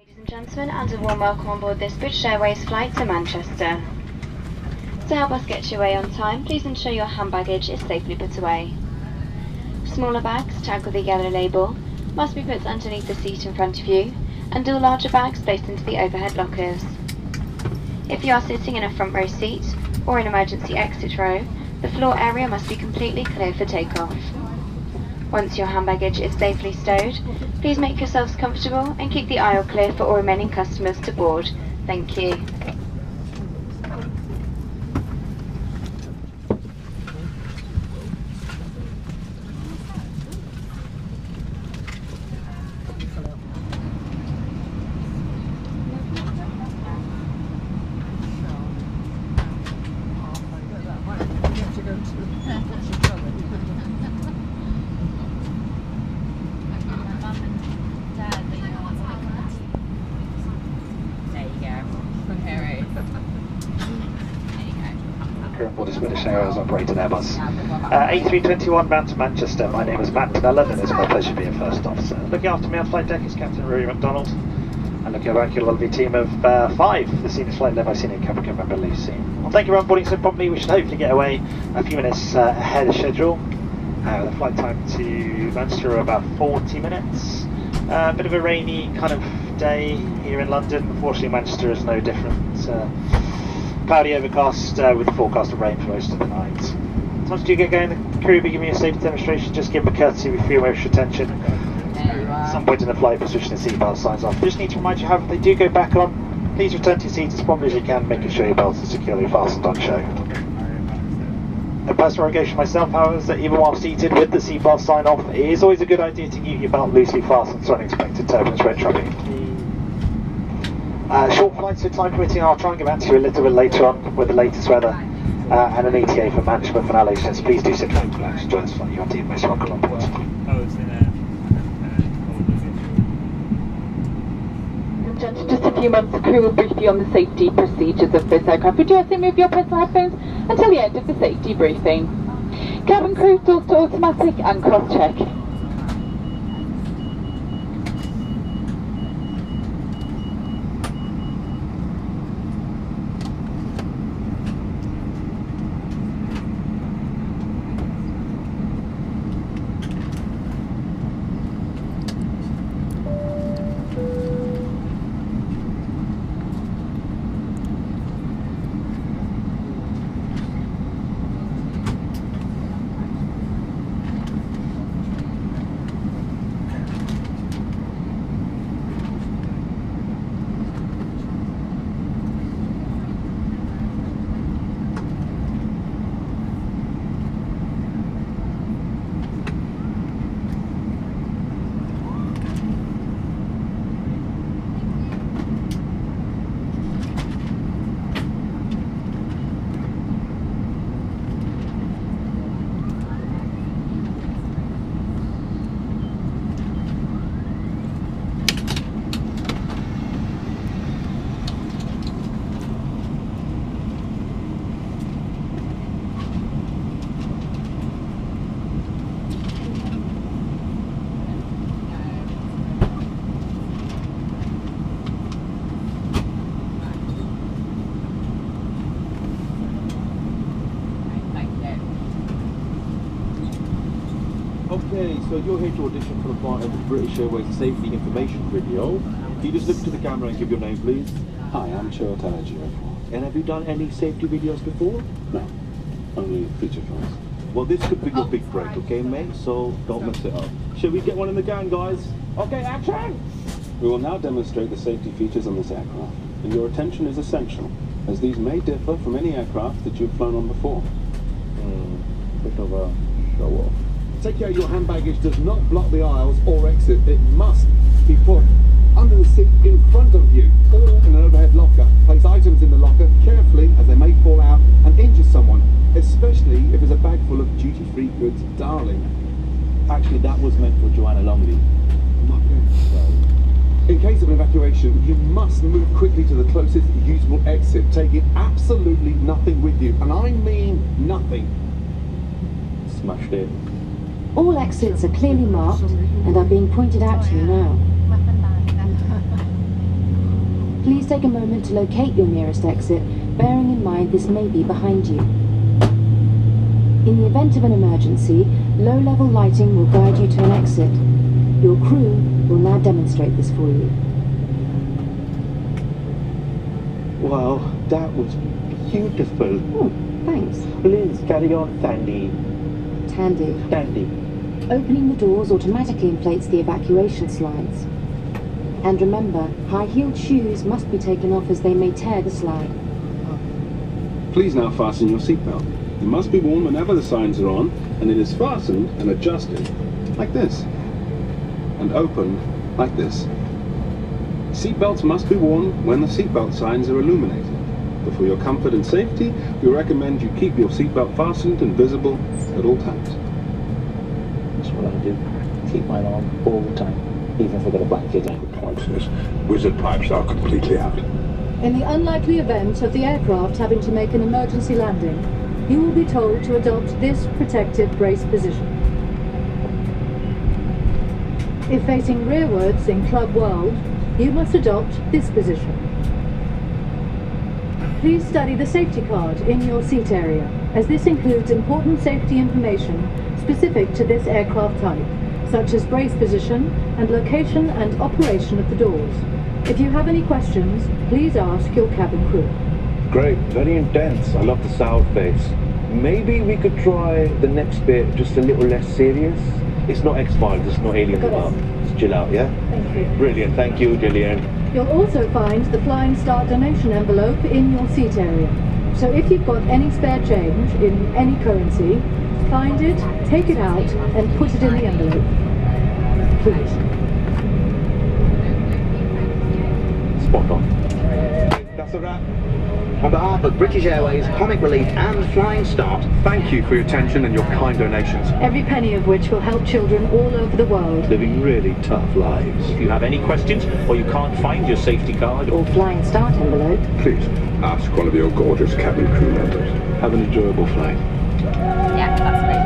Ladies and gentlemen, and a warm welcome on board this British Airways flight to Manchester. To help us get you away on time, please ensure your hand baggage is safely put away. Smaller bags, tagged with a yellow label, must be put underneath the seat in front of you, and all larger bags placed into the overhead lockers. If you are sitting in a front row seat, or an emergency exit row, the floor area must be completely clear for takeoff. Once your hand baggage is safely stowed, please make yourselves comfortable and keep the aisle clear for all remaining customers to board. Thank you. Onboard is British Airways operating Airbus A321 bound to Manchester. My name is Matt Pennellan and it's my pleasure to be your first officer. Looking after me on flight deck is Captain Rory MacDonald, and looking back at a lovely team of 5, the senior flight led by senior cabin crew member Lucy. Well, thank you for onboarding so promptly. We should hopefully get away a few minutes ahead of schedule. The flight time to Manchester are about 40 minutes. A bit of a rainy kind of day here in London. Unfortunately, Manchester is no different. Cloudy, overcast, with a forecast of rain for most of the night. As long as you get going, the crew will be giving you a safety demonstration. Just give them a courtesy with few extra attention. At some point in the flight, position the seatbelt signs off. Just need to remind you, however, they do go back on. Please return to your seats as promptly as you can, making sure your belts are securely fastened on show. A personal obligation myself, however, is that even while seated with the seatbelt sign off, it is always a good idea to keep your belt loosely fastened so unexpected turbulence won't trouble you. Short flights, so time permitting, I'll try and get back to you a little bit later on with the latest weather and an ETA for management for our latest. Please do sit back and relax, enjoy this flight. You're most welcome on board. Just a few months, the crew will brief you on the safety procedures of this aircraft. Would you also move your personal headphones until the end of the safety briefing? Cabin crew, doors to automatic and cross-check. Okay, so you're here to audition for the part of the British Airways safety information video. Can you just look to the camera and give your name, please? Hi, I'm Stuart LHR. And have you done any safety videos before? No, only feature films. Well, this could be your big break, okay, mate? So don't mess it up. Shall we get one in the gang, guys? Okay, action! We will now demonstrate the safety features on this aircraft, and your attention is essential, as these may differ from any aircraft that you've flown on before. Bit of a show off. Take care your hand baggage does not block the aisles or exit. It must be put under the seat in front of you or in an overhead locker. Place items in the locker carefully as they may fall out and injure someone, especially if it's a bag full of duty-free goods, darling. Actually, that was meant for Joanna Longley. In case of an evacuation, you must move quickly to the closest usable exit, taking absolutely nothing with you, and I mean nothing. Smashed it. All exits are clearly marked and are being pointed out to you now. Please take a moment to locate your nearest exit, bearing in mind this may be behind you. In the event of an emergency, low-level lighting will guide you to an exit. Your crew will now demonstrate this for you. Wow, that was beautiful. Oh, thanks. Please carry on, Sandy. Tandy. Sandy. Opening the doors automatically inflates the evacuation slides. And remember, high-heeled shoes must be taken off as they may tear the slide. Please now fasten your seatbelt. It must be worn whenever the signs are on, and it is fastened and adjusted like this, and opened like this. Seatbelts must be worn when the seatbelt signs are illuminated. But for your comfort and safety, we recommend you keep your seatbelt fastened and visible at all times. That's what I do. Keep mine on all the time, even if I've got a blanket on. Wizard pipes are completely out. In the unlikely event of the aircraft having to make an emergency landing, you will be told to adopt this protective brace position. If facing rearwards in Club World, you must adopt this position. Please study the safety card in your seat area, as this includes important safety information specific to this aircraft type, such as brace position and location and operation of the doors. If you have any questions, please ask your cabin crew. Great, very intense. I love the sour face. Maybe we could try the next bit just a little less serious. It's not X-Files, it's not Alien Command. Just chill out, yeah? Thank you. Brilliant, thank you, Gillian. You'll also find the Flying Start donation envelope in your seat area. So if you've got any spare change in any currency, find it, take it out, and put it in the envelope. Please. Spot on. That's a wrap. On behalf of British Airways, Comic Relief and Flying Start, thank you for your attention and your kind donations. Every penny of which will help children all over the world. Living really tough lives. If you have any questions, or you can't find your safety card, Or Flying Start envelope. Please ask one of your gorgeous cabin crew members. Have an enjoyable flight. Yeah, that's great.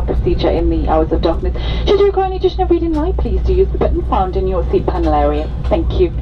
Procedure in the hours of darkness. Should you require any additional reading light, please do use the button found in your seat panel area. Thank you.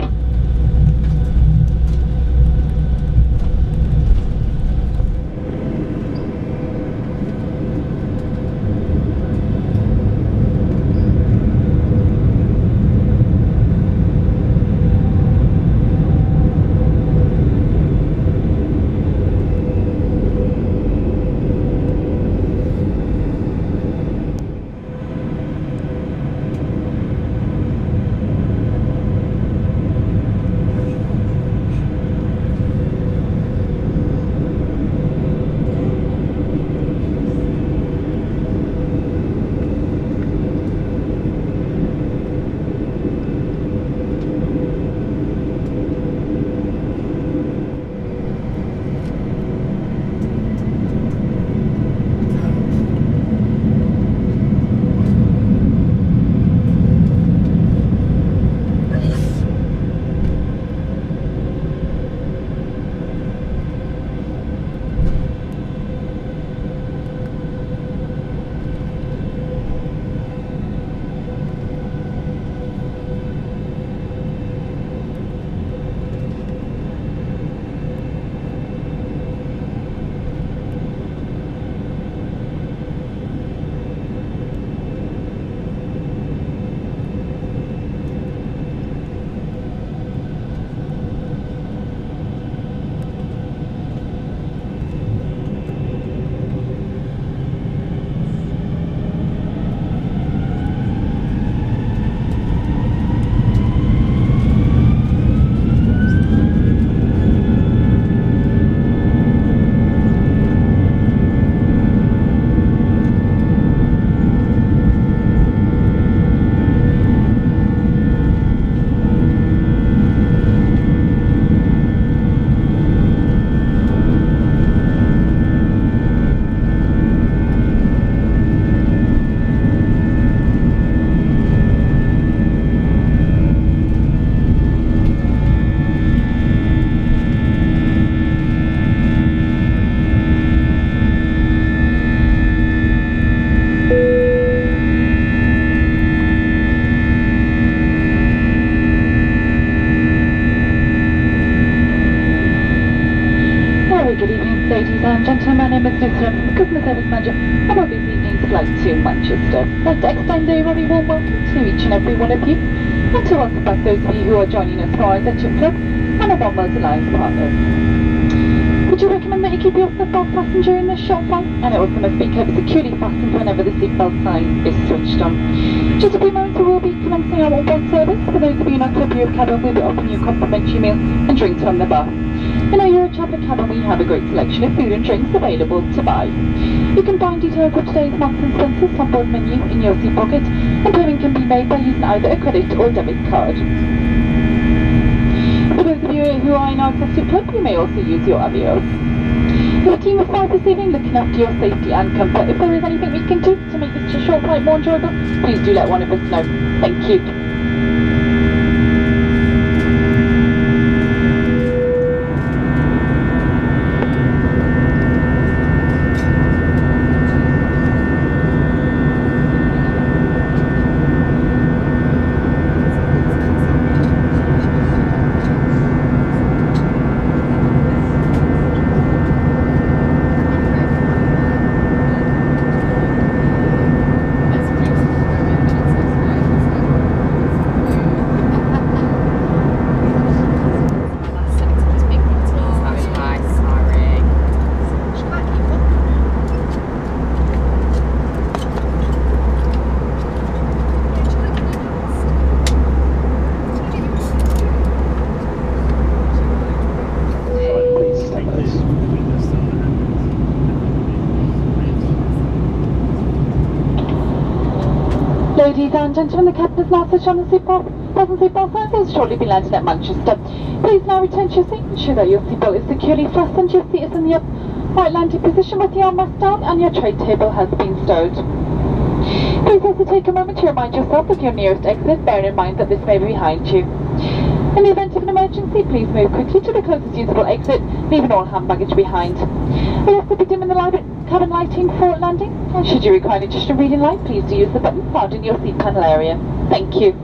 name is Lucia, Customer Service Manager, and I'll be this evening's flight to Manchester. I'd like to extend a very warm welcome to each and every one of you, and to welcome back those of you who are joining us for our Lecture Club and our Onboard Alliance partners. Would you recommend that you keep your seatbelt fastened during this short flight? And it also must be kept securely fastened whenever the seatbelt sign is switched on. Just a few moments we will be commencing our onboard service. For those of you in our club view cabin, we'll be offering you complimentary meal and drinks from the bar. In our Euro Traveller cabin we have a great selection of food and drinks available to buy. You can find details of today's Marks & Spencer's onboard menu in your seat pocket, and payment can be made by using either a credit or debit card. For those of you who are in our executive club, you may also use your avios. We have a team of 5 this evening looking after your safety and comfort. If there is anything we can do to make this short flight more enjoyable, please do let one of us know. Thank you. Ladies and gentlemen, the captain has now switched on the seatbelt signs and will shortly be landing at Manchester. Please now return to your seat, ensure that your seatbelt is securely fastened, your seat is in the upright landing position with the armrest down, and your tray table has been stowed. Please also take a moment to remind yourself of your nearest exit, bearing in mind that this may be behind you. In the event of an emergency, please move quickly to the closest usable exit, leaving all hand baggage behind. We'll also be dimming the cabin lighting for landing, and should you require an additional reading light, please do use the button found in your seat panel area. Thank you.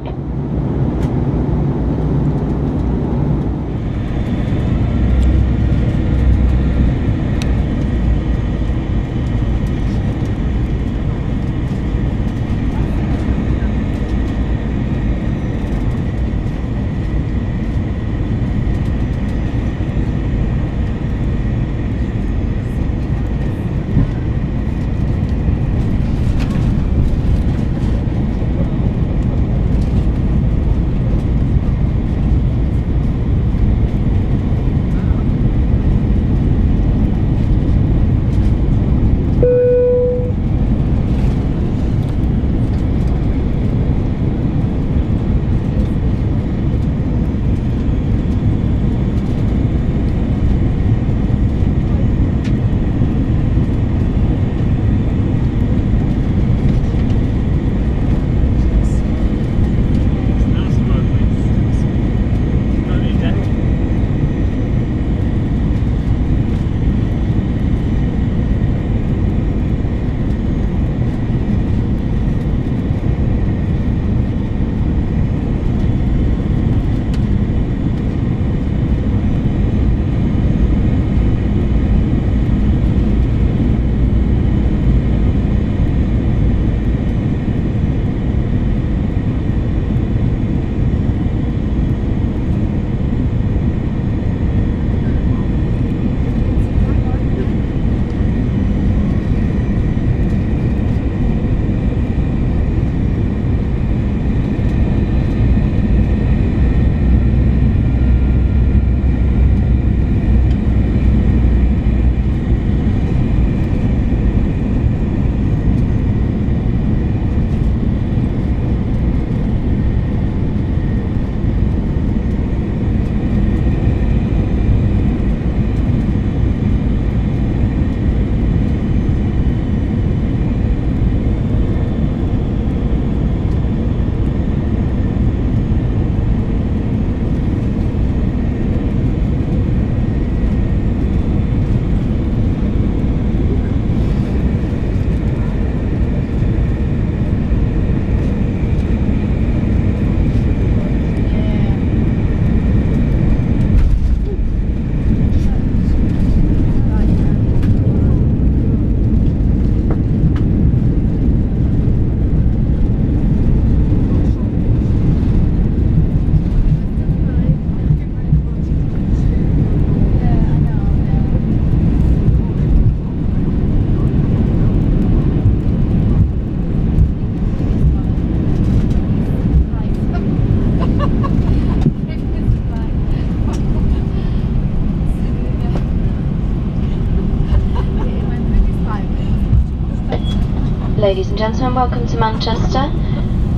and gentlemen, welcome to Manchester,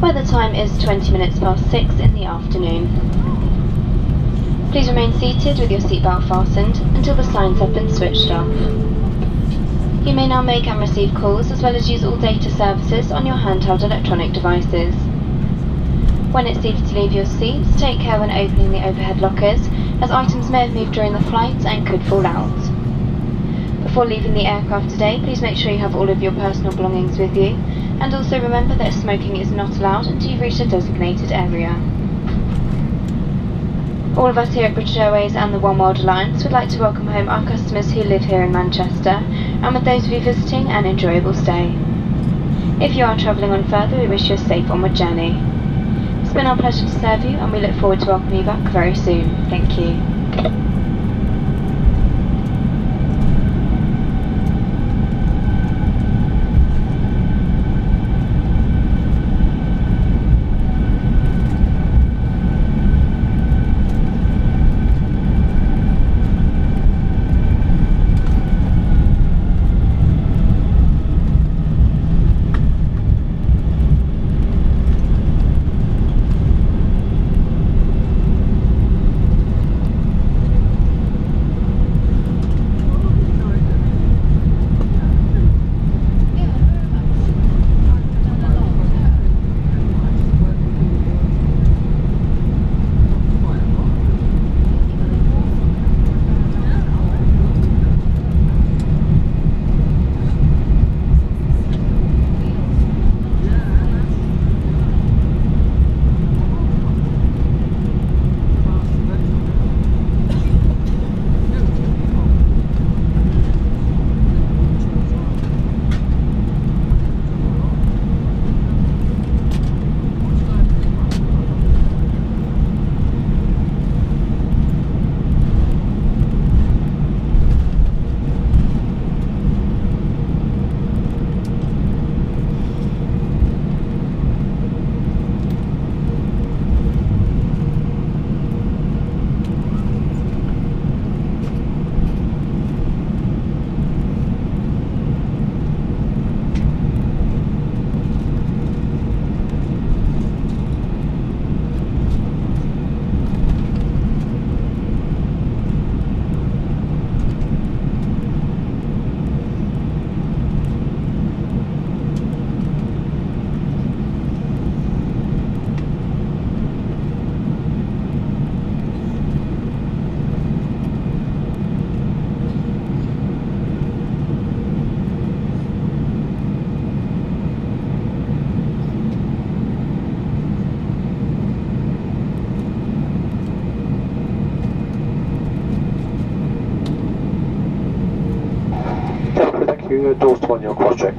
where the time is 20 minutes past 6 in the afternoon. Please remain seated with your seatbelt fastened until the signs have been switched off. You may now make and receive calls as well as use all data services on your handheld electronic devices. When it's safe to leave your seats, take care when opening the overhead lockers, as items may have moved during the flight and could fall out. Before leaving the aircraft today, please make sure you have all of your personal belongings with you, and also remember that smoking is not allowed until you've reached a designated area. All of us here at British Airways and the One World Alliance would like to welcome home our customers who live here in Manchester, and with those of you visiting, an enjoyable stay. If you are travelling on further, we wish you a safe onward journey. It's been our pleasure to serve you, and we look forward to welcoming you back very soon. Thank you. Doors to 1, your cross check.